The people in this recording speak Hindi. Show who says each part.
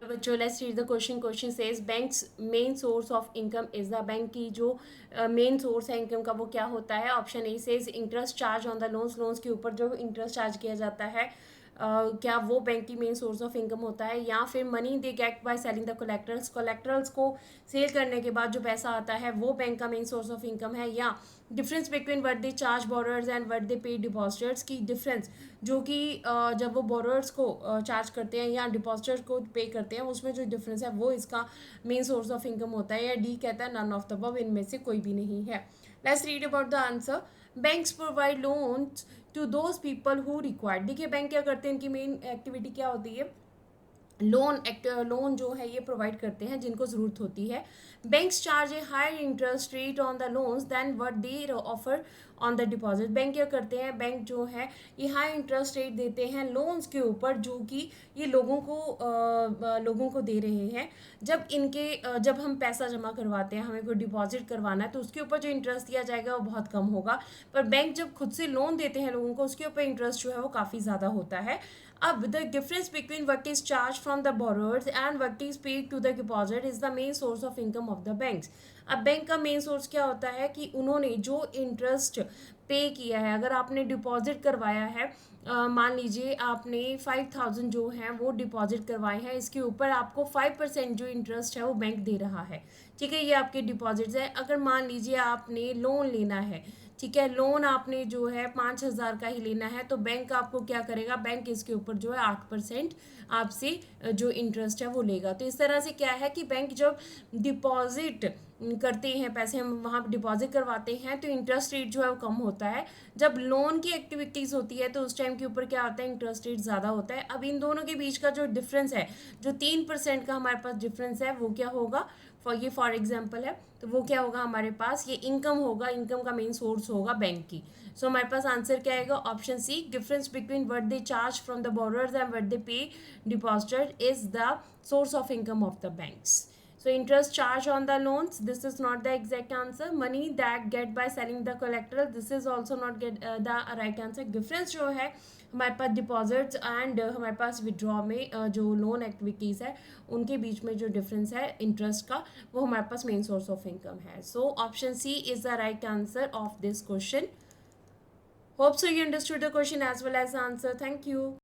Speaker 1: बच्चों let's read the question. Question says banks main source of income is the. Bank की जो मेन सोर्स है इनकम का वो क्या होता है. Option A says interest charge on the loans. Loans के ऊपर जो इंटरेस्ट चार्ज किया जाता है क्या वो बैंक की मेन सोर्स ऑफ इनकम होता है. या फिर money they get by selling the collaterals. Collaterals को सेल करने के बाद जो पैसा आता है वो बैंक का मेन सोर्स ऑफ इनकम है. या difference between what they charge borrowers and what they पे डिपॉजिटर्स की डिफरेंस जो कि जब वो बोरोअर्स को चार्ज करते हैं या डिपॉजिटर्स को पे करते हैं उसमें जो डिफरेंस है वो इसका मेन सोर्स ऑफ इनकम होता है. या डी कहता है नन ऑफ द अबव, इनमें से कोई भी नहीं है. Let's read about the answer. Banks provide loans to those people who required. देखिए बैंक क्या करते हैं, इनकी मेन एक्टिविटी क्या होती है. लोन जो है ये प्रोवाइड करते हैं जिनको ज़रूरत होती है. Banks charge a higher interest rate on the loans than what they offer on the deposit. Bank क्या करते हैं, बैंक जो है ये हाई इंटरेस्ट रेट देते हैं लोन्स के ऊपर जो कि ये लोगों को दे रहे हैं. जब हम पैसा जमा करवाते हैं, हमें कोई डिपॉजिट करवाना है तो उसके ऊपर जो इंटरेस्ट दिया जाएगा वो बहुत कम होगा. पर बैंक जब खुद से लोन देते हैं लोगों को उसके ऊपर इंटरेस्ट जो है वो काफ़ी ज़्यादा होता है. अब the difference between what is charge from the borrowers and what is paid to the deposit is the main source of income of the banks. अब बैंक का मेन सोर्स क्या होता है कि उन्होंने जो इंटरेस्ट पे किया है, अगर आपने डिपॉजिट करवाया है, मान लीजिए आपने 5,000 जो है वो डिपॉजिट करवाए हैं, इसके ऊपर आपको 5% जो इंटरेस्ट है वो बैंक दे रहा है. ठीक है, ये आपके डिपॉजिट्स है. अगर मान लीजिए आपने लोन लेना है, ठीक है, लोन आपने जो है 5,000 का ही लेना है तो बैंक आपको क्या करेगा, बैंक इसके ऊपर जो है 8% आपसे जो इंटरेस्ट है वो लेगा. तो इस तरह से क्या है कि बैंक जब डिपॉजिट करते हैं, पैसे हम वहाँ डिपॉजिट करवाते हैं तो इंटरेस्ट रेट जो है वो कम होता है. जब लोन की एक्टिविटीज़ होती है तो उस टाइम के ऊपर क्या होता है, इंटरेस्ट रेट ज़्यादा होता है. अब इन दोनों के बीच का जो डिफरेंस है, जो 3% का हमारे पास डिफरेंस है वो क्या होगा, फॉर एग्जाम्पल है तो वो क्या होगा हमारे पास, ये इनकम होगा. इनकम का मेन सोर्स होगा बैंक की. सो हमारे पास आंसर क्या आएगा, option C. Difference between what they charge from the borrowers and what they pay depositor is the source of income of the banks. So interest charge on the loans, this is not the exact answer. Money that get by selling the collateral, this is also not the right answer. Difference जो है हमारे पास डिपॉजिट्स एंड हमारे पास विड्रॉ में जो लोन एक्टिविटीज़ है उनके बीच में जो डिफरेंस है इंटरेस्ट का, वो हमारे पास मेन सोर्स ऑफ इनकम है. So option C is the right answer of this question. Hope so you understood the question as well as the answer. Thank you.